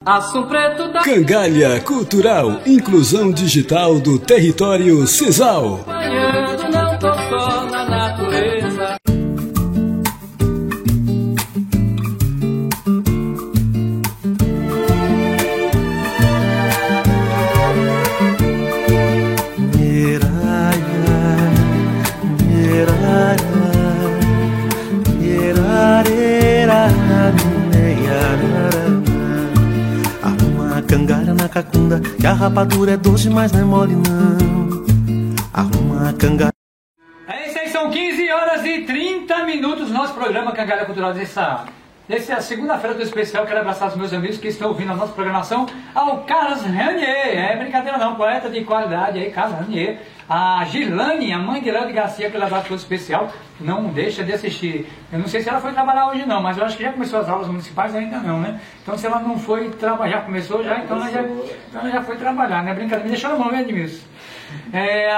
Aço preto da Cangalha Cultural, inclusão digital do território Cisal. Banhando, não tô só na natureza. Cangalha na cacunda, que a rapadura é doce, mas não é mole não. Arruma a cangalha. É isso aí, são 15 horas e 30 minutos do nosso programa Cangalha Cultural dessa segunda-feira do especial. Quero abraçar os meus amigos que estão ouvindo a nossa programação. Ao Carlos Ranier, é brincadeira não, poeta de qualidade aí, Carlos Ranier. A Gilane, a mãe de Léo de Garcia, que leva todo especial, não deixa de assistir. Eu não sei se ela foi trabalhar hoje não, mas eu acho que já começou as aulas municipais, ainda não, né? Então se ela não foi trabalhar, já começou já, então ela já foi trabalhar, né? Brincadeira, me deixou na mão, né, Edmilson?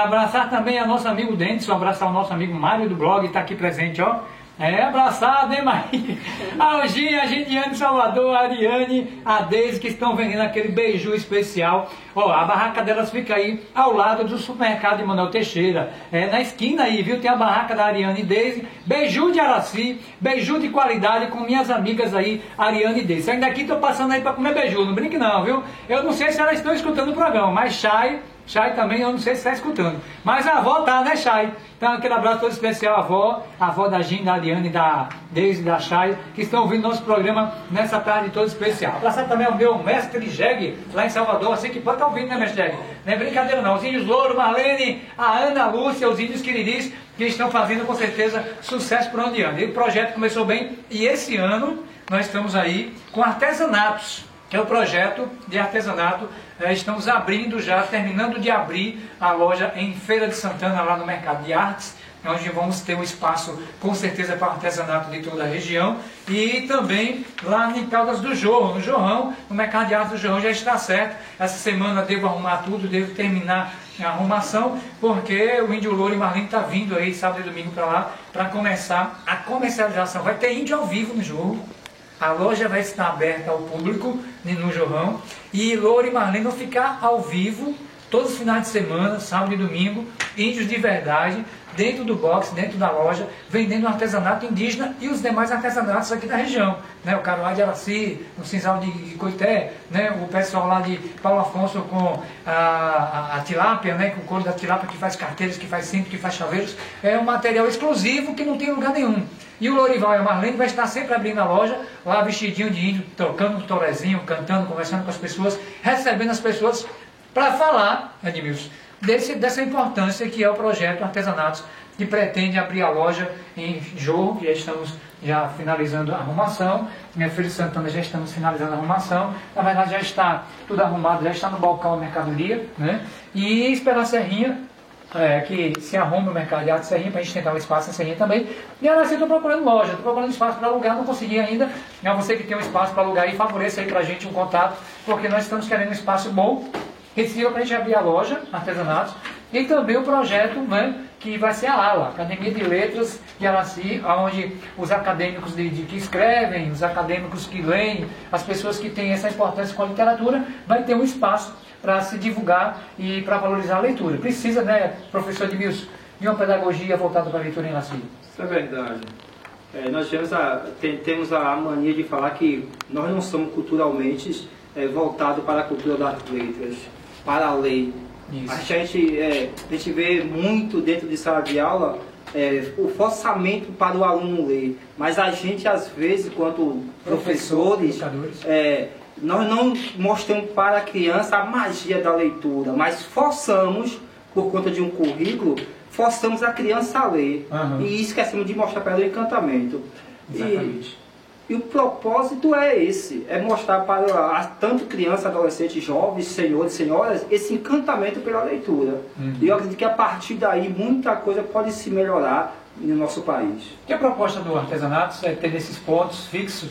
Abraçar também a nosso amigo Denison, abraçar o nosso amigo Mário do blog, está aqui presente, ó. Abraçar a Demaí, a Alginha, a Gidiane Salvador, a Ariane, a Deise, que estão vendendo aquele beiju especial. Ó, a barraca delas fica aí ao lado do supermercado de Manuel Teixeira. Na esquina aí, viu? Tem a barraca da Ariane e Deise, beiju de Araci, beiju de qualidade com minhas amigas aí, Ariane e Deise. Ainda aqui estou passando aí para comer beiju, não brinque não, viu? Eu não sei se elas estão escutando o programa, mas Chay também, eu não sei se está escutando. Mas a avó tá, né, Chay? Então, aquele abraço todo especial à avó da Gin, da Ariane, da Deise, da Chay, que estão ouvindo nosso programa nessa tarde toda especial. Abraçar também ao meu mestre Jeg, lá em Salvador, assim que pode estar ouvindo, né, mestre Jeg? Não é brincadeira não. Os índios Louro, Marlene, a Ana Lúcia, os índios Quiriris, que estão fazendo com certeza sucesso por onde anda. E o projeto começou bem, e esse ano nós estamos aí com artesanatos, que é o projeto de artesanato. Estamos abrindo já, terminando de abrir a loja em Feira de Santana, lá no Mercado de Artes, onde vamos ter um espaço com certeza para artesanato de toda a região, e também lá em Caldas do Jorro, no Jorrão, no Mercado de Artes do Jorrão já está certo. Essa semana devo arrumar tudo, devo terminar a arrumação, porque o Índio Louro e Marlene está vindo aí sábado e domingo para lá, para começar a comercialização. Vai ter índio ao vivo no Jorro. A loja vai estar aberta ao público no Jorrão, e Louro e Marlene vão ficar ao vivo todos os finais de semana, sábado e domingo, índios de verdade, dentro do box, dentro da loja, vendendo artesanato indígena e os demais artesanatos aqui da região, né? O caruá de Araci, o cinzal de Coité, né? O pessoal lá de Paulo Afonso com a tilápia, né? Com o couro da tilápia, que faz carteiras, que faz cinto, que faz chaveiros. É um material exclusivo que não tem lugar nenhum. E o Lourival e a Marlene vai estar sempre abrindo a loja, lá vestidinho de índio, tocando um torezinho, cantando, conversando com as pessoas, recebendo as pessoas para falar, Edmilson, dessa importância que é o projeto Artesanatos, que pretende abrir a loja em Jorro, que já estamos finalizando a arrumação. Em Feira de Santana já estamos finalizando a arrumação. Na verdade já está tudo arrumado, já está no balcão a mercadoria, né? E esperar a Serrinha, que se arrume o Mercado de Arte Serrinha, para a gente tentar um espaço na Serrinha também. E agora sim, estou procurando loja, estou procurando espaço para alugar, não consegui ainda. É você que tem um espaço para alugar aí, favoreça aí para a gente um contato, porque nós estamos querendo um espaço bom, que sirva para a gente abrir a loja, artesanatos, e também o projeto, né, que vai ser a ALA, Academia de Letras de Araci, onde os acadêmicos que escrevem, os acadêmicos que leem, as pessoas que têm essa importância com a literatura, vai ter um espaço para se divulgar e para valorizar a leitura. Precisa, né, professor Edmilson, de uma pedagogia voltada para a leitura em Araci. Isso é verdade. Nós temos a mania de falar que nós não somos culturalmente voltados para a cultura das letras, para a lei. Isso. A gente vê muito dentro de sala de aula o forçamento para o aluno ler, mas a gente às vezes, quanto professores, nós não mostramos para a criança a magia da leitura, mas forçamos, por conta de um currículo, forçamos a criança a ler. Uhum. E esquecemos de mostrar para ela o encantamento. Exatamente. E o propósito é esse, é mostrar para tanto criança, adolescentes, jovens, senhores, senhoras, esse encantamento pela leitura. Uhum. E eu acredito que a partir daí muita coisa pode se melhorar no nosso país. E a proposta do artesanato é ter nesses pontos fixos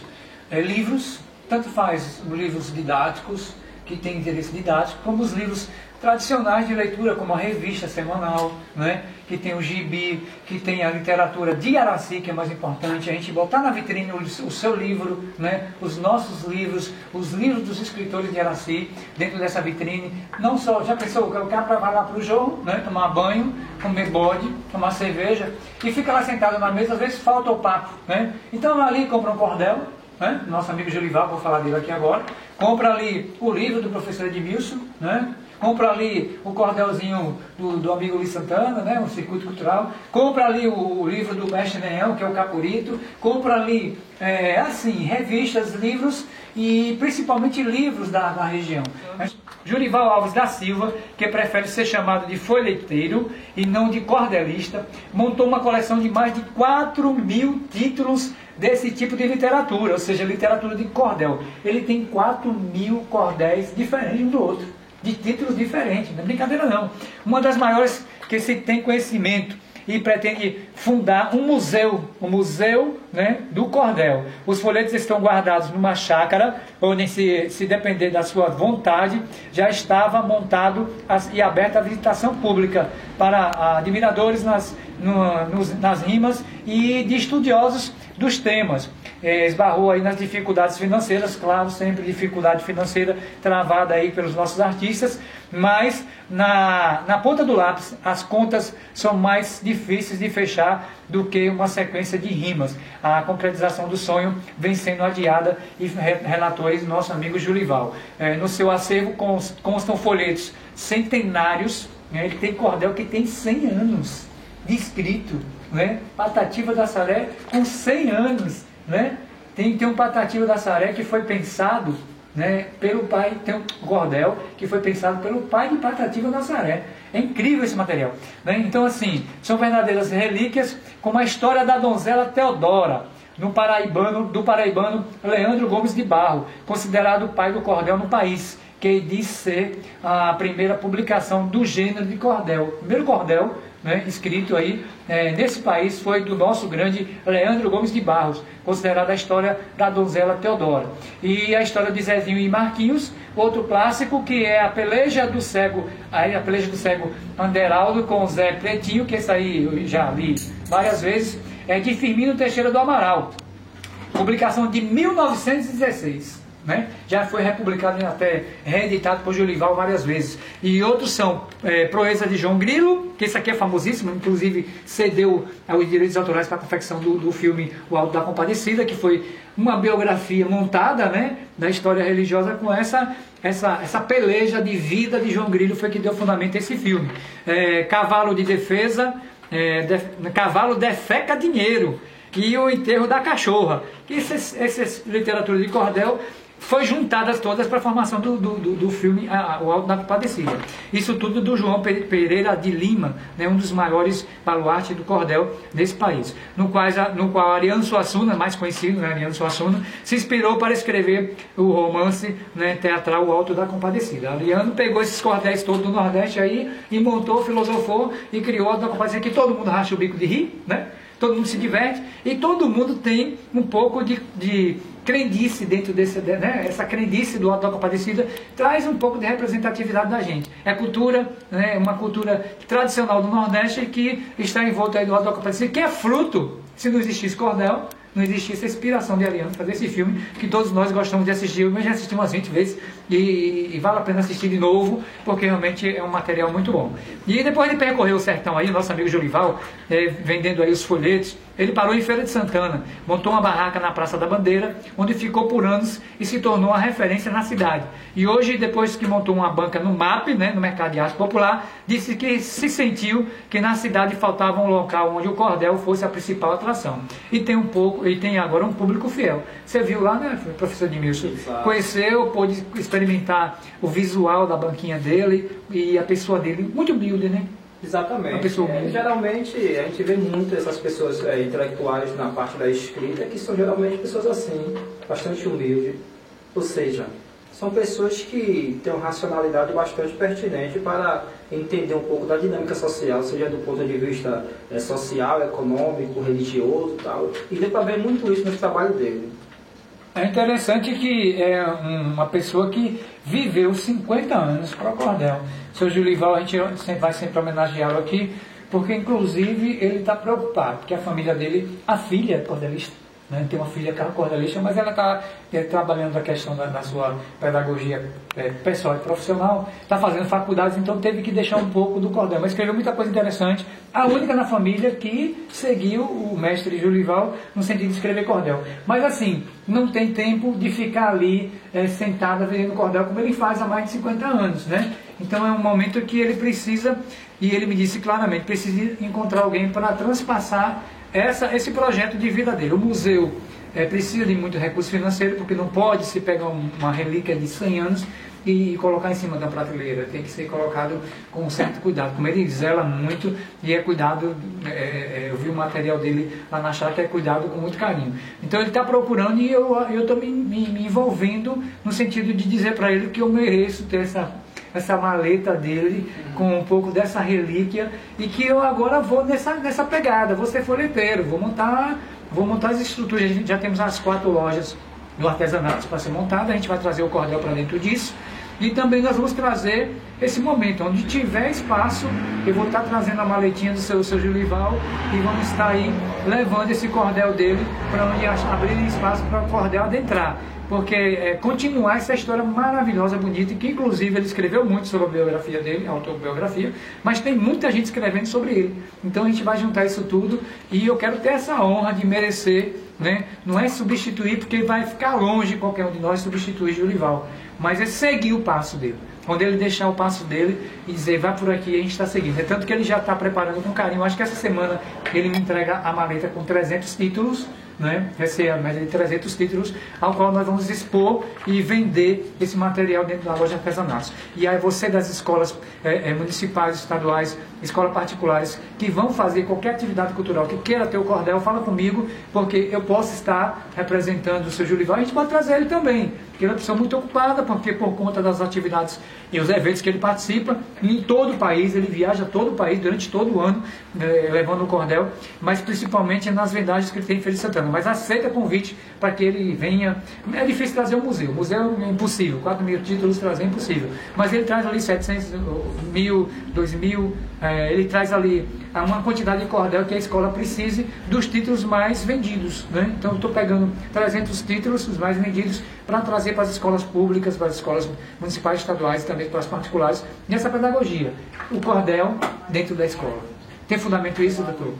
livros, tanto faz livros didáticos, que têm interesse didático, como os livros tradicionais de leitura, como a revista semanal, né? Que tem o gibi, que tem a literatura de Araci, que é mais importante, a gente botar na vitrine o seu livro, né? Os nossos livros, os livros dos escritores de Araci, dentro dessa vitrine. Não só, já pensou, o cara vai lá para o jogo, né? Tomar banho, comer bode, tomar cerveja, e fica lá sentado na mesa, às vezes falta o papo, né? Então ali compra um cordel, né? Nosso amigo Jolival, vou falar dele aqui agora, compra ali o livro do professor Edmilson, né? Compra ali o cordelzinho do amigo Luiz Santana, né? O Circuito Cultural, compra ali o livro do Mestre Nenhão, que é o Capurito, compra ali, revistas, livros e principalmente livros da região. Jurival Alves da Silva, que prefere ser chamado de folheteiro e não de cordelista, montou uma coleção de mais de 4.000 títulos desse tipo de literatura, ou seja, literatura de cordel. Ele tem 4.000 cordéis diferentes um do outro, de títulos diferentes, não é brincadeira não. Uma das maiores que se tem conhecimento e pretende fundar um museu, o Museu, né, do Cordel. Os folhetos estão guardados numa chácara, onde se depender da sua vontade, já estava montado e aberto à visitação pública para admiradores nas rimas e de estudiosos dos temas. Esbarrou aí nas dificuldades financeiras, claro, sempre dificuldade financeira travada aí pelos nossos artistas, mas na ponta do lápis as contas são mais difíceis de fechar do que uma sequência de rimas. A concretização do sonho vem sendo adiada e relatou aí nosso amigo Julival. No seu acervo constam folhetos centenários, né? Ele tem cordel que tem 100 anos de escrito, né? Patativa da Saré com 100 anos, né? Tem um Patativa da Saré que foi pensado, né, pelo pai, tem um cordel que foi pensado pelo pai de Patativa da Saré. É incrível esse material, né? Então assim, são verdadeiras relíquias, como a história da donzela Teodora, do paraibano Leandro Gomes de Barro, considerado o pai do cordel no país, que diz ser a primeira publicação do gênero de cordel. O primeiro cordel, né, escrito aí nesse país foi do nosso grande Leandro Gomes de Barros, considerada a história da donzela Teodora. E a história de Zezinho e Marquinhos, outro clássico, que é a peleja do cego Anderaldo com o Zé Pretinho, que esse aí eu já li várias vezes, de Firmino Teixeira do Amaral, publicação de 1916. Né? Já foi republicado e até reeditado por Julival várias vezes. E outros são Proeza de João Grilo, que esse aqui é famosíssimo, inclusive cedeu os direitos autorais para a confecção do filme O Alto da Compadecida, que foi uma biografia montada, né, da história religiosa com essa peleja de vida de João Grilo, foi que deu fundamento a esse filme. Cavalo de Defesa, Cavalo defeca dinheiro, e O Enterro da Cachorra. Essa literatura de cordel foi juntadas todas para a formação do filme O Alto da Compadecida. Isso tudo do João Pereira de Lima, né, um dos maiores baluartes do cordel desse país, no qual Ariano Suassuna, mais conhecido, né, Ariano Suassuna, se inspirou para escrever o romance, né, teatral O Alto da Compadecida. Ariano pegou esses cordéis todos do Nordeste aí e montou, filosofou e criou o Alto da Compadecida, que todo mundo racha o bico de rir, né? Todo mundo se diverte e todo mundo tem um pouco de crendice dentro desse, né? Essa crendice do Alto da Compadecida traz um pouco de representatividade da gente. É cultura, né? Uma cultura tradicional do Nordeste que está envolta aí do Alto da Compadecida, que é fruto, se não existisse cordel, não existisse a inspiração de Ariano fazer esse filme, que todos nós gostamos de assistir, mas já assistimos umas 20 vezes, e vale a pena assistir de novo, porque realmente é um material muito bom. E depois de percorrer o sertão aí, o nosso amigo Jolival, vendendo aí os folhetos, ele parou em Feira de Santana, montou uma barraca na Praça da Bandeira, onde ficou por anos e se tornou uma referência na cidade. E hoje, depois que montou uma banca no MAP, né, no Mercado de Arte Popular, disse que se sentiu que na cidade faltava um local onde o cordel fosse a principal atração. E tem agora um público fiel. Você viu lá, né, professor Edmilson? Conheceu, pôde experimentar o visual da banquinha dele e a pessoa dele, muito humilde, né? Exatamente. Geralmente a gente vê muito essas pessoas intelectuais na parte da escrita, que são geralmente pessoas assim, bastante humildes. Ou seja, são pessoas que têm uma racionalidade bastante pertinente para entender um pouco da dinâmica social, seja do ponto de vista social, econômico, religioso e tal. E deu para ver muito isso no trabalho dele. É interessante que é uma pessoa que viveu 50 anos para o cordel. O seu Julival, a gente vai sempre homenageá-lo aqui, porque inclusive ele está preocupado, porque a família dele, a filha é cordelista, né? Tem uma filha que é cordelista, mas ela está trabalhando a questão da sua pedagogia pessoal e profissional, está fazendo faculdades, então teve que deixar um pouco do cordel, mas escreveu muita coisa interessante. A única na família que seguiu o mestre Julival no sentido de escrever cordel. Mas assim, não tem tempo de ficar ali sentada vendendo cordel como ele faz há mais de 50 anos, né? Então é um momento que ele precisa, e ele me disse claramente, precisa encontrar alguém para transpassar esse projeto de vida dele. O museu precisa de muito recurso financeiro, porque não pode se pegar uma relíquia de 100 anos e colocar em cima da prateleira. Tem que ser colocado com um certo cuidado. Como ele zela muito, e é cuidado, eu vi o material dele lá na chácara, é cuidado com muito carinho. Então ele está procurando, e eu estou me envolvendo no sentido de dizer para ele que eu mereço ter essa maleta dele com um pouco dessa relíquia, e que eu agora vou nessa pegada, vou ser folheteiro, vou montar as estruturas. A gente já temos as 4 lojas do artesanato para ser montada, a gente vai trazer o cordel para dentro disso, e também nós vamos trazer esse momento, onde tiver espaço, eu vou estar trazendo a maletinha do seu Julival, e vamos estar aí levando esse cordel dele para onde abrir espaço para o cordel adentrar. Porque continuar essa história maravilhosa, bonita, que inclusive ele escreveu muito sobre a biografia dele, a autobiografia, mas tem muita gente escrevendo sobre ele. Então a gente vai juntar isso tudo, e eu quero ter essa honra de merecer, né? Não é substituir, porque vai ficar longe qualquer um de nós substituir Julival, mas é seguir o passo dele. Quando ele deixar o passo dele e dizer, vai por aqui, a gente está seguindo. É tanto que ele já está preparando com carinho. Acho que essa semana ele me entrega a maleta com 300 títulos, né? Vai ser a média de 300 títulos, ao qual nós vamos expor e vender esse material dentro da loja de artesanatos. E aí você das escolas municipais, estaduais, escolas particulares, que vão fazer qualquer atividade cultural, que queira ter o cordel, fala comigo, porque eu posso estar representando o seu Julival. A gente pode trazer ele também, porque ele é uma pessoa muito ocupada, porque por conta das atividades e os eventos que ele participa, em todo o país, ele viaja todo o país, durante todo o ano, levando o cordel, mas principalmente nas vendagens que ele tem em Feira de Santana. Mas aceita convite para que ele venha. É difícil trazer o museu é impossível, 4.000 títulos trazer é impossível, mas ele traz ali 700, 1.000, 2.000, ele traz ali uma quantidade de cordel que a escola precise dos títulos mais vendidos, né? Então eu estou pegando 300 títulos, os mais vendidos, para trazer para as escolas públicas, para as escolas municipais, estaduais e também para as particulares, nessa pedagogia. O cordel dentro da escola. Tem fundamento isso, doutor?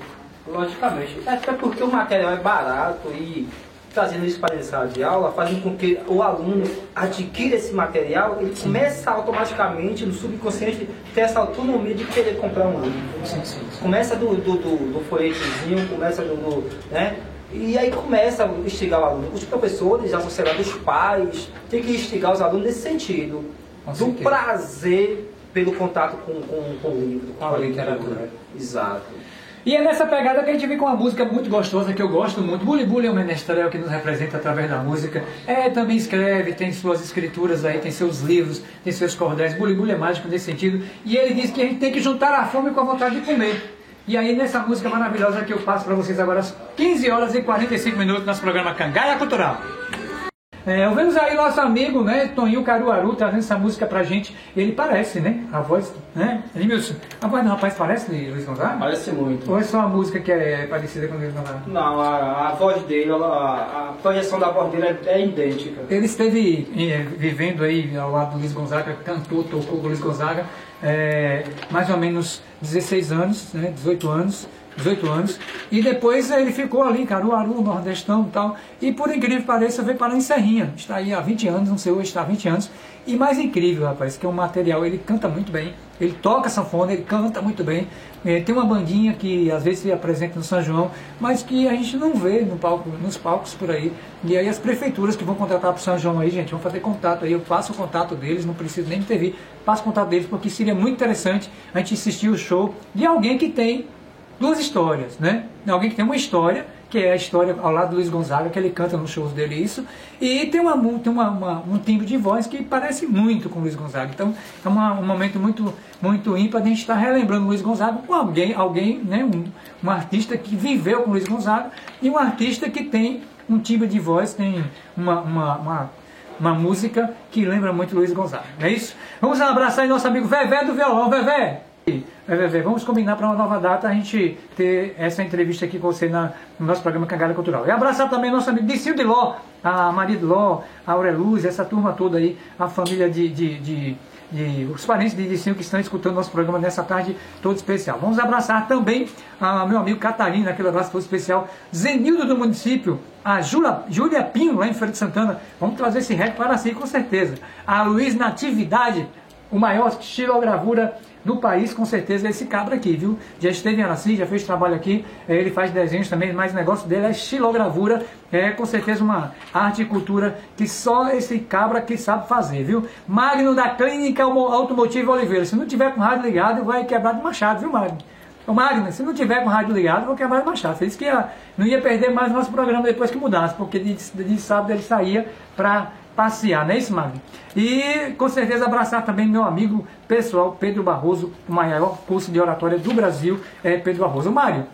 Logicamente. Até porque o material é barato, e trazendo isso para a sala de aula, fazendo com que o aluno adquira esse material, ele começa automaticamente, no subconsciente, ter essa autonomia de querer comprar um livro. Sim. Começa do folhetezinho, começa né? E aí começa a instigar o aluno. Os professores, já sei lá, dos pais, tem que instigar os alunos nesse sentido, do prazer pelo contato com o livro, com a literatura. Exato. E é nessa pegada que a gente vem com uma música muito gostosa, que eu gosto muito. Buli Buli é um menestrel que nos representa através da música. Também escreve, tem suas escrituras aí, tem seus livros, tem seus cordéis. Buli Buli é mágico nesse sentido. E ele diz que a gente tem que juntar a fome com a vontade de comer. E aí nessa música maravilhosa que eu passo para vocês agora às 15 horas e 45 minutos, nosso programa Cangaia Cultural. Ouvimos aí nosso amigo, né, Toninho Caruaru, trazendo essa música pra gente. Ele parece, né? A voz, né? Edmilson, a voz do rapaz parece de Luiz Gonzaga? Parece muito. Ou é só a música que é parecida com o Luiz Gonzaga? Não, a voz dele, a projeção da voz dele é idêntica. Ele esteve vivendo aí ao lado do Luiz Gonzaga, cantou, tocou com o Luiz Gonzaga, mais ou menos 16 anos, né? 18 anos, e depois ele ficou ali em Caruaru, Nordestão e tal, e por incrível que pareça veio parar em Serrinha, está aí há 20 anos, não sei hoje, está há 20 anos, e mais incrível, rapaz, que é um material, ele canta muito bem, ele toca sanfona, ele canta muito bem, tem uma bandinha que às vezes se apresenta no São João, mas que a gente não vê no palco, nos palcos por aí, e aí as prefeituras que vão contratar para o São João aí, gente, vão fazer contato aí, eu passo o contato deles, não preciso nem de TV, passo o contato deles, porque seria muito interessante a gente assistir o show de alguém que tem duas histórias, né? Alguém que tem uma história, que é a história ao lado do Luiz Gonzaga, que ele canta nos shows dele isso, e tem um timbre de voz que parece muito com o Luiz Gonzaga. Então é um momento muito ímpar de a gente estar relembrando o Luiz Gonzaga com alguém, né? Um artista que viveu com o Luiz Gonzaga, e um artista que tem um timbre de voz, tem uma música que lembra muito Luiz Gonzaga. É isso? Vamos abraçar aí nosso amigo Vevé do violão. Vevé! Vevé, vamos combinar para uma nova data a gente ter essa entrevista aqui com você no nosso programa Cangalha Cultural. E abraçar também nosso amigo Dicinho de Ló, a Maria de Ló, a Aureluz, essa turma toda aí, a família os parentes de Dicinho que estão escutando nosso programa nessa tarde todo especial. Vamos abraçar também a meu amigo Catarina, aquele abraço todo especial, Zenildo do município, a Júlia Pinho, lá em Feira de Santana. Vamos trazer esse recorde para si, com certeza. A Luiz Natividade, o maior estilogravura do país, com certeza, é esse cabra aqui, viu? Já esteve em Araci, já fez trabalho aqui, ele faz desenhos também, mas o negócio dele é estilogravura, é com certeza uma arte e cultura que só esse cabra que sabe fazer, viu? Magno da Clínica Automotiva Oliveira, se não tiver com o rádio ligado, vai quebrar de machado, viu, Magno? Ô Magno, se não tiver com o rádio ligado, eu vou quebrar de machado. Ele disse que não ia perder mais o nosso programa depois que mudasse, porque de sábado ele saía para passear, não é isso, Magno? E com certeza abraçar também meu amigo pessoal Pedro Barroso, o maior curso de oratória do Brasil, é Pedro Barroso. Mário,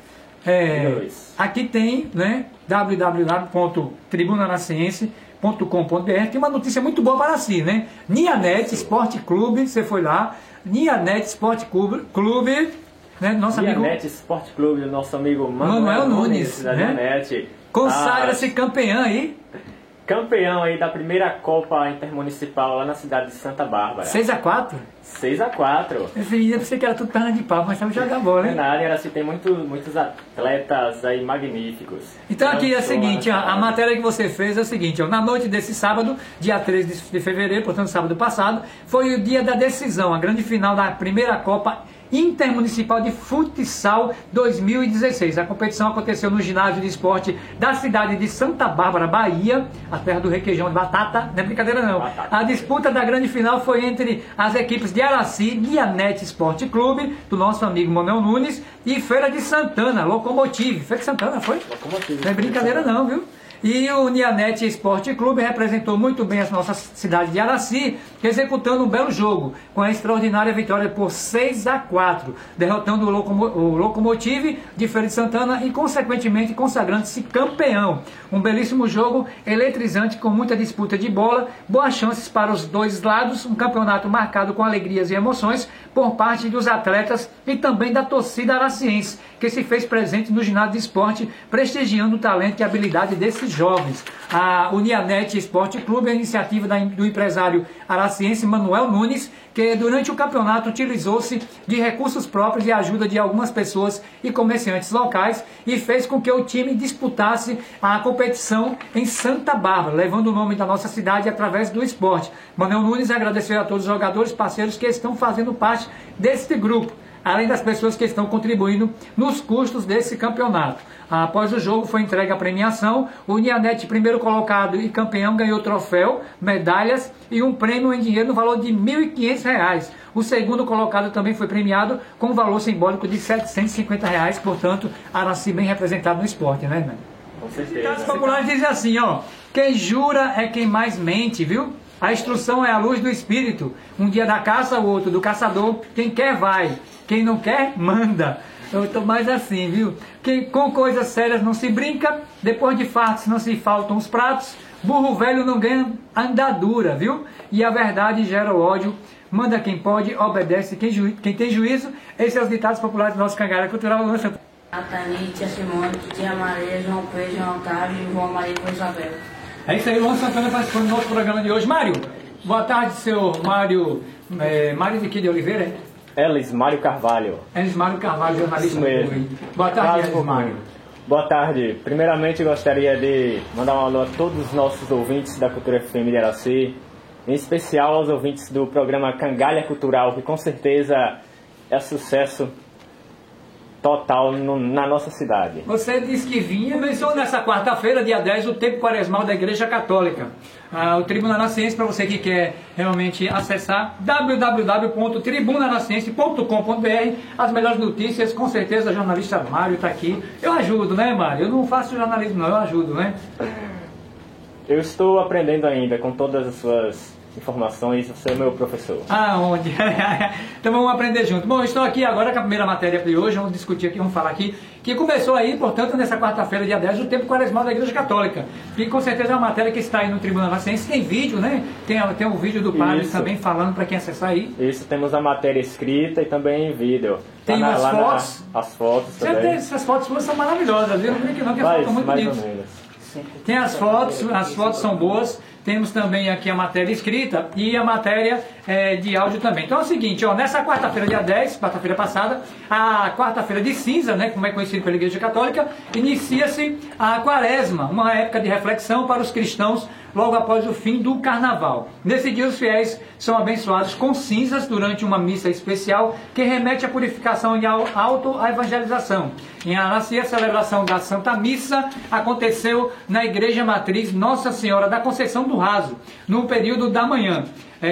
aqui tem, né, www.tribunanaciense.com.br, tem uma notícia muito boa para si, né? Nianet Esporte Clube, você foi lá, Nianet Esporte Clube, né, nosso amigo Nianet Esporte Clube, do nosso amigo Manuel Nunes, da né? Nianet. Consagra-se campeão aí. Campeão aí da primeira Copa Intermunicipal lá na cidade de Santa Bárbara. 6x4? 6x4. Eu pensei que era tudo perna de pau, mas sabe jogar bola, né? Na área Araci tem muitos atletas aí magníficos. Então aqui é o seguinte, a matéria que você fez é o seguinte, ó, na noite desse sábado, dia 13 de fevereiro, portanto sábado passado, foi o dia da decisão, a grande final da primeira Copa Intermunicipal de Futsal 2016. A competição aconteceu no ginásio de esporte da cidade de Santa Bárbara, Bahia, a terra do requeijão de batata, não é brincadeira não. A disputa da grande final foi entre as equipes de Araci, Nianet Esporte Clube, do nosso amigo Manuel Nunes, e Feira de Santana, Locomotive. Feira de Santana, foi? Locomotive. Não é brincadeira não, viu? E o Nianet Esporte Clube representou muito bem a nossa cidade de Araci, executando um belo jogo, com a extraordinária vitória por 6x4, derrotando o Locomotive de Feira de Santana e, consequentemente, consagrando-se campeão. Um belíssimo jogo, eletrizante, com muita disputa de bola, boas chances para os dois lados, um campeonato marcado com alegrias e emoções por parte dos atletas e também da torcida araciense, que se fez presente no ginásio de esporte, prestigiando o talento e a habilidade desses jovens. O Nianet Esporte Clube é a iniciativa do empresário araciense Manuel Nunes, que durante o campeonato utilizou-se de recursos próprios e ajuda de algumas pessoas e comerciantes locais e fez com que o time disputasse a competição em Santa Bárbara, levando o nome da nossa cidade através do esporte. Manuel Nunes agradeceu a todos os jogadores, parceiros que estão fazendo parte deste grupo, além das pessoas que estão contribuindo nos custos desse campeonato. Após o jogo foi entregue a premiação, o Nianet, primeiro colocado e campeão, ganhou troféu, medalhas e um prêmio em dinheiro no valor de R$ 1.500. O segundo colocado também foi premiado com um valor simbólico de R$ 750, portanto, Araci bem representado no esporte, né, irmão? Com certeza. Os ditados populares dizem assim, ó, quem jura é quem mais mente, viu? A instrução é a luz do espírito. Um dia da caça, o outro do caçador. Quem quer vai, quem não quer manda. Eu estou mais assim, viu? Que com coisas sérias não se brinca, depois de fartos não se faltam os pratos, burro velho não ganha andadura, viu? E a verdade gera o ódio, manda quem pode, obedece quem tem juízo. Esses são os ditados populares do nosso Cangalha Cultural. Nathalie, Tia Simone, Tia Maria, João Pedro, João Otávio, João Maria e Isabel. É isso aí, o Luan Santana participando do nosso programa de hoje. Mário, boa tarde, seu Mário. Mário de que de Oliveira, hein? Elis Mário Carvalho. Elis Mário Carvalho, jornalista. Isso mesmo. Boa tarde, Elis Mário. Boa tarde. Primeiramente, gostaria de mandar um alô a todos os nossos ouvintes da Cultura FM de Araci, em especial aos ouvintes do programa Cangalha Cultural, que com certeza é sucesso total na nossa cidade. Você disse que vinha, começou nessa quarta-feira, dia 10, o tempo quaresmal da Igreja Católica. O Tribuna Nasciense, para você que quer realmente acessar, www.tribunanaciense.com.br, as melhores notícias, com certeza, o jornalista Mário está aqui. Eu ajudo, né, Mário? Eu não faço jornalismo, não, eu ajudo, né? Eu estou aprendendo ainda com todas as suas informações, você é meu professor. Aonde? Então vamos aprender junto. Bom, estou aqui agora com a primeira matéria de hoje, vamos discutir aqui, vamos falar aqui, que começou aí, portanto, nessa quarta-feira, dia 10, o tempo quaresmal da Igreja Católica. E com certeza é uma matéria que está aí no Tribunal Naciense, tem vídeo, né? Tem um vídeo do padre também falando para quem acessar aí. Isso, temos a matéria escrita e também em vídeo. Tem umas fotos. As fotos também. Essas fotos suas são maravilhosas, eu não brinco não, que as fotos são muito bonitas. Tem as fotos são boas. Temos também aqui a matéria escrita e a matéria de áudio também. Então é o seguinte, ó, nessa quarta-feira, dia 10, quarta-feira passada, a quarta-feira de cinza, né, como é conhecido pela Igreja Católica, inicia-se a quaresma, uma época de reflexão para os cristãos logo após o fim do carnaval. Nesse dia os fiéis são abençoados com cinzas durante uma missa especial que remete à purificação e à auto-evangelização. Em Araci, a celebração da Santa Missa aconteceu na Igreja Matriz Nossa Senhora da Conceição do Raso, no período da manhã.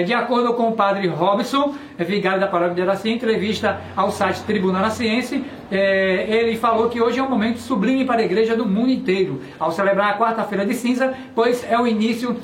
De acordo com o padre Robson, vigário da paróquia de Araci, em entrevista ao site Tribunal Naciense, ele falou que hoje é um momento sublime para a igreja do mundo inteiro, ao celebrar a quarta-feira de cinza, pois é o início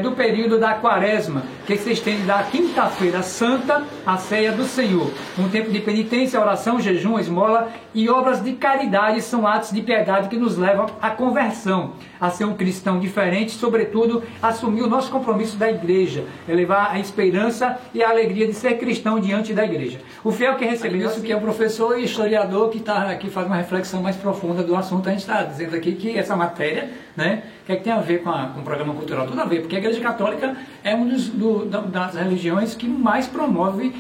do período da quaresma, que se estende da quinta-feira santa à ceia do Senhor. Um tempo de penitência, oração, jejum, esmola e obras de caridade são atos de piedade que nos levam à conversão, a ser um cristão diferente, sobretudo assumir o nosso compromisso da igreja, elevar a esperança e a alegria de ser cristão diante da igreja. O fiel que recebeu isso, que é um professor e historiador que está aqui, faz uma reflexão mais profunda do assunto, a gente está dizendo aqui que essa matéria, né, que tem a ver com o programa cultural? Tudo a ver, porque a Igreja Católica é uma das religiões que mais promove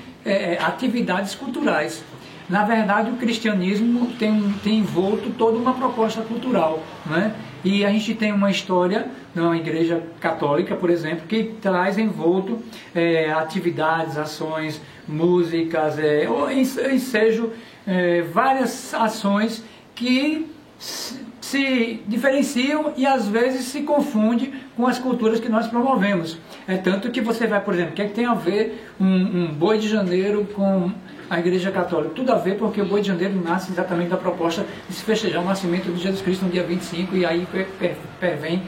atividades culturais. Na verdade, o cristianismo tem envolto toda uma proposta cultural, né? E a gente tem uma história na Igreja Católica, por exemplo, que traz envolto atividades, ações, músicas, ensejo, várias ações que se diferenciam e às vezes se confundem com as culturas que nós promovemos. Tanto que você vai, por exemplo, o que tem a ver um Boi de Janeiro com a Igreja Católica? Tudo a ver, porque o Boi de Janeiro nasce exatamente da proposta de se festejar o nascimento de Jesus Cristo no dia 25 e aí pervém,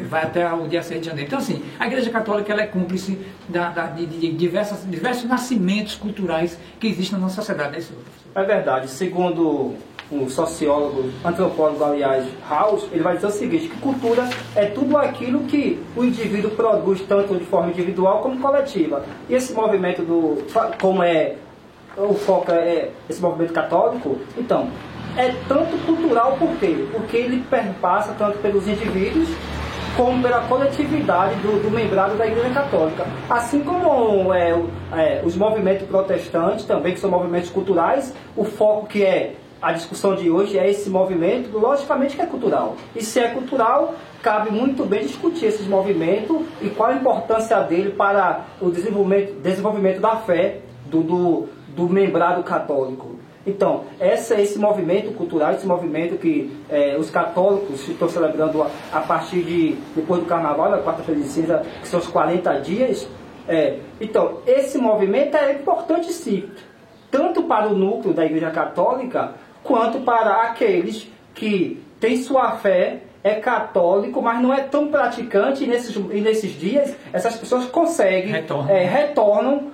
vai até o dia 6 de janeiro. Então, assim, a Igreja Católica ela é cúmplice de diversos nascimentos culturais que existem na nossa sociedade. É verdade. Segundo o sociólogo, antropólogo, aliás, House, ele vai dizer o seguinte, que cultura é tudo aquilo que o indivíduo produz, tanto de forma individual como coletiva. E esse movimento como o foco esse movimento católico, então, é tanto cultural por quê? Porque ele perpassa tanto pelos indivíduos como pela coletividade do membrado da Igreja Católica. Assim como os movimentos protestantes também, que são movimentos culturais, o foco que é a discussão de hoje é esse movimento, logicamente que é cultural. E se é cultural, cabe muito bem discutir esses movimentos e qual a importância dele para o desenvolvimento da fé do membrado católico. Então, esse movimento cultural, esse movimento que os católicos estão celebrando a partir depois do Carnaval, da quarta-feira de cinza, que são os 40 dias. Então, esse movimento é importante sim, tanto para o núcleo da Igreja Católica, quanto para aqueles que têm sua fé, é católico, mas não é tão praticante, e nesses dias essas pessoas conseguem, retornam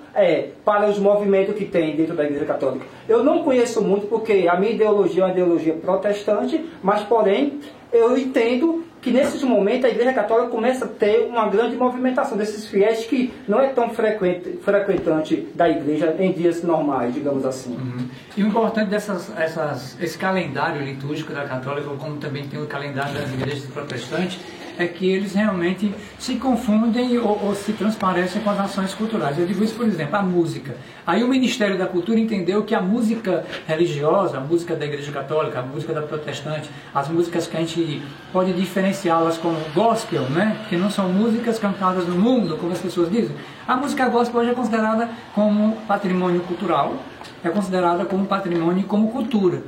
para os movimentos que tem dentro da Igreja Católica. Eu não conheço muito, porque a minha ideologia é uma ideologia protestante, mas porém eu entendo que nesses momentos a Igreja Católica começa a ter uma grande movimentação desses fiéis que não é tão frequentante da Igreja em dias normais, digamos assim. Uhum. E o importante esse calendário litúrgico da Católica, como também tem o calendário das igrejas protestantes, é que eles realmente se confundem ou se transparecem com as ações culturais. Eu digo isso, por exemplo, a música. Aí o Ministério da Cultura entendeu que a música religiosa, a música da Igreja Católica, a música da protestante, as músicas que a gente pode diferenciá-las como gospel, né? Que não são músicas cantadas no mundo, como as pessoas dizem. A música gospel hoje é considerada como patrimônio cultural, é considerada como patrimônio e como cultura.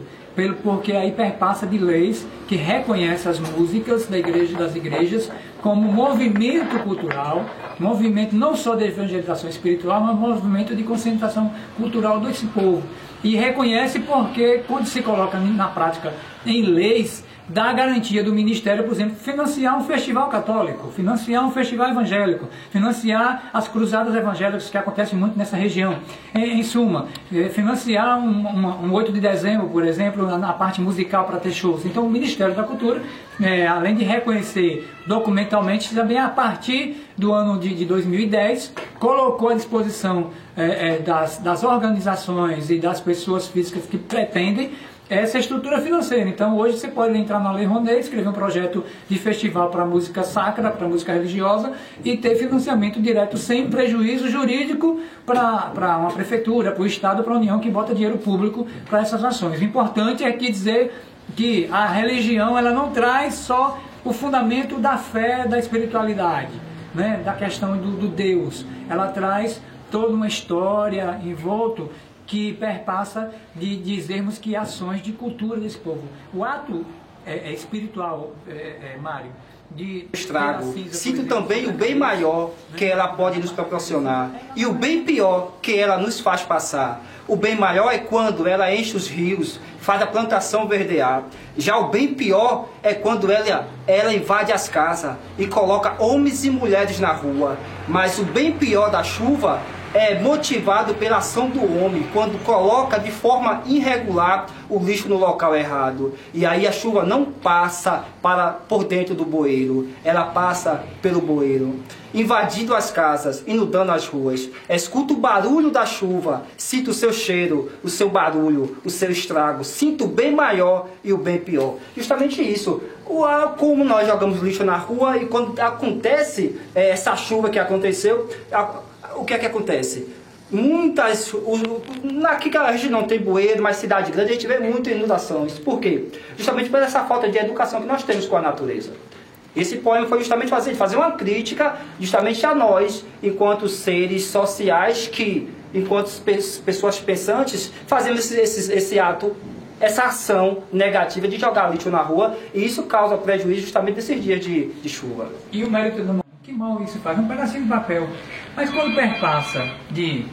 Porque aí perpassa de leis que reconhecem as músicas das igrejas como movimento cultural, movimento não só de evangelização espiritual, mas um movimento de conscientização cultural desse povo. E reconhece porque, quando se coloca na prática em leis, dá a garantia do Ministério, por exemplo, financiar um festival católico, financiar um festival evangélico, financiar as cruzadas evangélicas que acontecem muito nessa região. Em suma, financiar um 8 de dezembro, por exemplo, na parte musical para ter shows. Então o Ministério da Cultura, além de reconhecer documentalmente, também a partir do ano de 2010, colocou à disposição das organizações e das pessoas físicas que pretendem essa estrutura financeira. Então hoje você pode entrar na Lei Rouanet, escrever um projeto de festival para música sacra, para música religiosa e ter financiamento direto sem prejuízo jurídico para uma prefeitura, para o Estado, para a União que bota dinheiro público para essas ações. O importante é aqui dizer que a religião ela não traz só o fundamento da fé, da espiritualidade, né, da questão do Deus. Ela traz toda uma história envolto que perpassa de dizermos que ações de cultura desse povo. O ato espiritual, Mário, de estrago, sinto também o bem maior que ela pode nos proporcionar e o bem pior que ela nos faz passar. O bem maior é quando ela enche os rios, faz a plantação verdear. Já o bem pior é quando ela invade as casas e coloca homens e mulheres na rua. Mas o bem pior da chuva é motivado pela ação do homem, quando coloca de forma irregular o lixo no local errado. E aí a chuva não passa por dentro do bueiro, ela passa pelo bueiro, invadindo as casas, inundando as ruas. Escuto o barulho da chuva, sinto o seu cheiro, o seu barulho, o seu estrago. Sinto o bem maior e o bem pior. Justamente isso. Como nós jogamos lixo na rua e quando acontece essa chuva que aconteceu, o que é que acontece? Aqui que a gente não tem bueiro, mas cidade grande a gente vê muita inundações. Por quê? Justamente por essa falta de educação que nós temos com a natureza. Esse poema foi justamente fazer uma crítica justamente a nós, enquanto seres sociais que, enquanto pessoas pensantes, fazemos esse ato, essa ação negativa de jogar lixo na rua, e isso causa prejuízo justamente nesses dias de chuva. E o mérito do que mal isso faz? Um pedacinho de papel. Mas quando perpassa de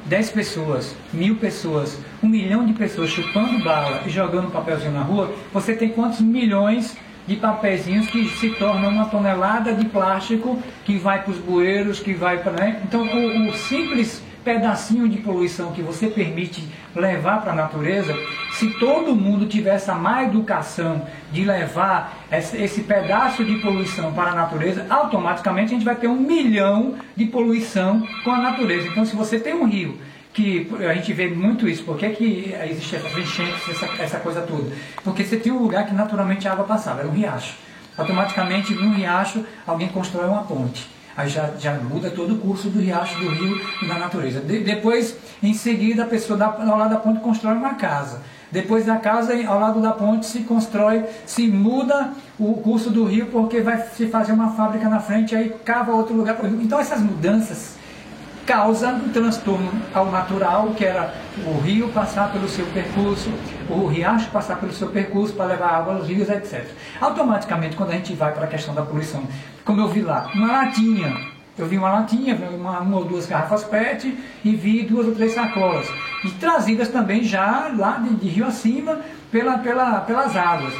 10 pessoas, 1000 pessoas, 1 milhão de pessoas chupando bala e jogando papelzinho na rua, você tem quantos milhões de papeizinhos que se tornam uma tonelada de plástico que vai para os bueiros, que vai para... Né? Então o simples pedacinho de poluição que você permite levar para a natureza, se todo mundo tivesse a má educação de levar esse pedaço de poluição para a natureza, automaticamente a gente vai ter 1 milhão de poluição com a natureza. Então se você tem um rio, que a gente vê muito isso, por que existe essas enchentes, essa coisa toda? Porque você tem um lugar que naturalmente a água passava, era um riacho. Automaticamente no riacho alguém constrói uma ponte. Aí já muda todo o curso do riacho, do rio e da natureza. Depois, em seguida, a pessoa ao lado da ponte constrói uma casa. Depois da casa, ao lado da ponte, se muda o curso do rio porque vai se fazer uma fábrica na frente, aí cava outro lugar. Então essas mudanças causam um transtorno ao natural, que era o rio passar pelo seu percurso, o riacho passar pelo seu percurso para levar água aos rios, etc. Automaticamente, quando a gente vai para a questão da poluição, como eu vi lá, eu vi uma latinha, uma ou duas garrafas PET e vi 2 ou 3 sacolas, e trazidas também já lá de rio acima pelas águas.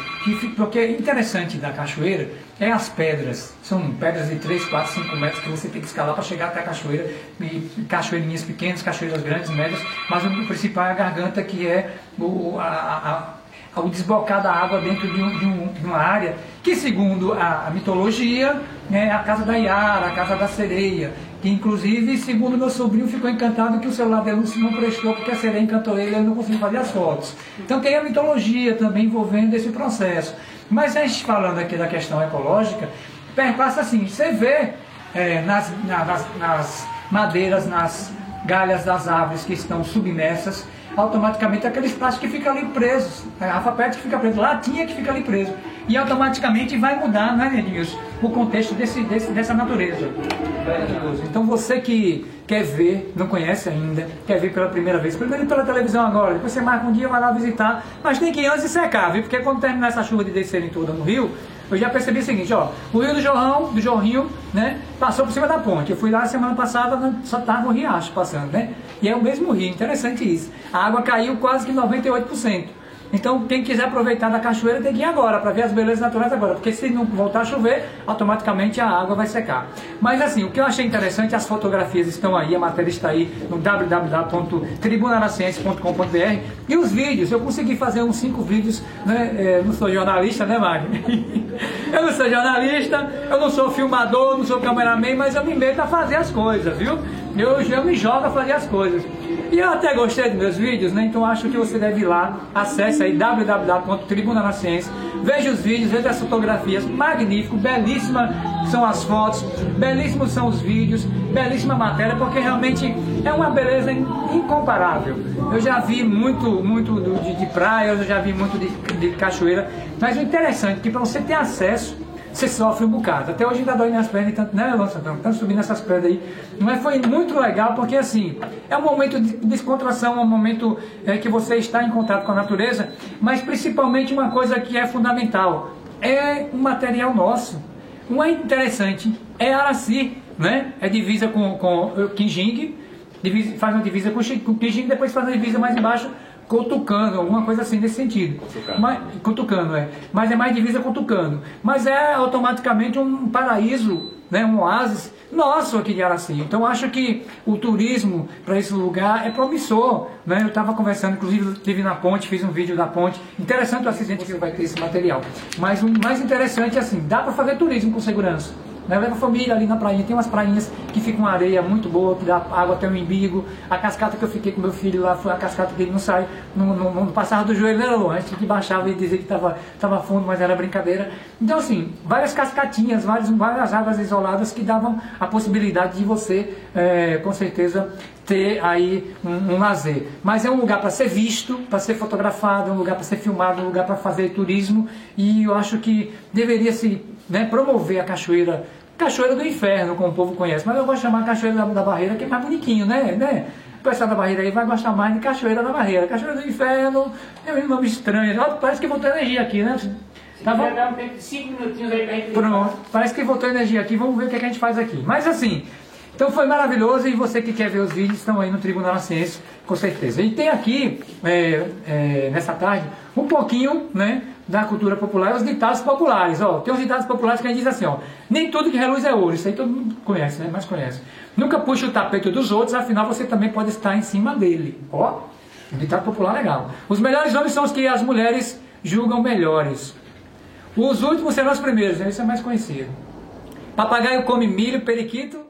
Porque é interessante da cachoeira é as pedras, são pedras de 3, 4, 5 metros que você tem que escalar para chegar até a cachoeira, e cachoeirinhas pequenas, cachoeiras grandes, médias, mas o principal é a garganta, que é o desbocar da água dentro de uma área que, segundo a mitologia, é a casa da Iara, a casa da sereia, que inclusive, segundo meu sobrinho, ficou encantado que o celular dele não prestou porque a sereia encantou ele e ele não conseguiu fazer as fotos. Então tem a mitologia também envolvendo esse processo. Mas a gente falando aqui da questão ecológica, perpassa assim, você vê nas madeiras, nas galhas das árvores que estão submersas, automaticamente aqueles plásticos que ficam ali presos, a garrafa PET que fica preso, latinha que fica ali preso, e automaticamente vai mudar, né, Nelinhos, o contexto dessa natureza. Então você que quer ver, não conhece ainda, quer ver pela primeira vez, primeiro pela televisão agora, depois você marca um dia, vai lá visitar, mas tem que ir antes de secar, viu? Porque quando terminar essa chuva de descerem toda no rio, eu já percebi o seguinte, ó, o rio do Jorrinho, né, passou por cima da ponte. Eu fui lá semana passada, só estava o riacho passando, né? E é o mesmo rio, interessante isso. A água caiu quase que 98%. Então, quem quiser aproveitar da cachoeira tem que ir agora, para ver as belezas naturais agora, porque se não voltar a chover, automaticamente a água vai secar. Mas assim, o que eu achei interessante, as fotografias estão aí, a matéria está aí no www.tribunanaciense.com.br e os vídeos, eu consegui fazer uns 5 vídeos, né? Eu não sou jornalista, né, Magno? Eu não sou jornalista, eu não sou filmador, não sou cameraman, mas eu me meto a fazer as coisas, viu? Eu me jogo a fazer as coisas. E eu até gostei dos meus vídeos, né? Então acho que você deve ir lá, acesse aí www.tribunanaciense, veja os vídeos, veja as fotografias, magnífico, belíssima são as fotos, belíssimos são os vídeos, belíssima matéria, porque realmente é uma beleza incomparável. Eu já vi muito de praia, eu já vi muito de cachoeira, mas o interessante é que para você ter acesso, você sofre um bocado. Até hoje ainda dói minhas pernas, tanto, né, tanto subindo essas pedras aí. Mas foi muito legal, porque assim, é um momento de descontração, é um momento que você está em contato com a natureza, mas principalmente uma coisa que é fundamental, é um material nosso. Um é interessante, é Araci, né? É divisa com Quinjing, faz uma divisa com Quinjing, depois faz uma divisa mais embaixo com Tucano, alguma coisa assim nesse sentido. Com Tucano, mas é mais divisa com Tucano. Mas é automaticamente um paraíso, né, um oásis nosso aqui de Araci. Então acho que o turismo para esse lugar é promissor, né? Eu estava conversando, inclusive estive na ponte, fiz um vídeo da ponte. Interessante o assistente que vai ter esse material. Mas o mais interessante é assim, dá para fazer turismo com segurança. Leva a família ali na prainha, tem umas prainhas que ficam uma areia muito boa, que dá água até o umbigo. A cascata que eu fiquei com meu filho lá foi a cascata que ele não sai, não passava do joelho, né, Lô? A gente que baixava e dizia que estava fundo, mas era brincadeira. Então assim, várias cascatinhas, várias águas isoladas que davam a possibilidade de você, com certeza, ter aí um lazer. Mas é um lugar para ser visto, para ser fotografado, é um lugar para ser filmado, um lugar para fazer turismo, e eu acho que deveria se, né, promover a Cachoeira do Inferno, como o povo conhece, mas eu vou chamar Cachoeira da Barreira, que é mais boniquinho, né? O pessoal da Barreira aí vai gostar mais de Cachoeira da Barreira. Cachoeira do Inferno é um nome estranho, parece que voltou energia aqui, né? Tá bom? Dá um tempo de 5 minutinhos aí pra gente... Pronto, parece que voltou energia aqui, vamos ver o que a gente faz aqui. Mas assim, então foi maravilhoso, e você que quer ver os vídeos estão aí no Tribunal da Ciência, com certeza. E tem aqui, nessa tarde, um pouquinho, né, da cultura popular, os ditados populares. Ó, tem uns ditados populares que a gente diz assim, ó, nem tudo que reluz é ouro, isso aí todo mundo conhece, né, mas conhece. Nunca puxe o tapete dos outros, afinal você também pode estar em cima dele. Ó, um ditado popular legal. Os melhores homens são os que as mulheres julgam melhores. Os últimos serão os primeiros, né? Isso é mais conhecido. Papagaio come milho, periquito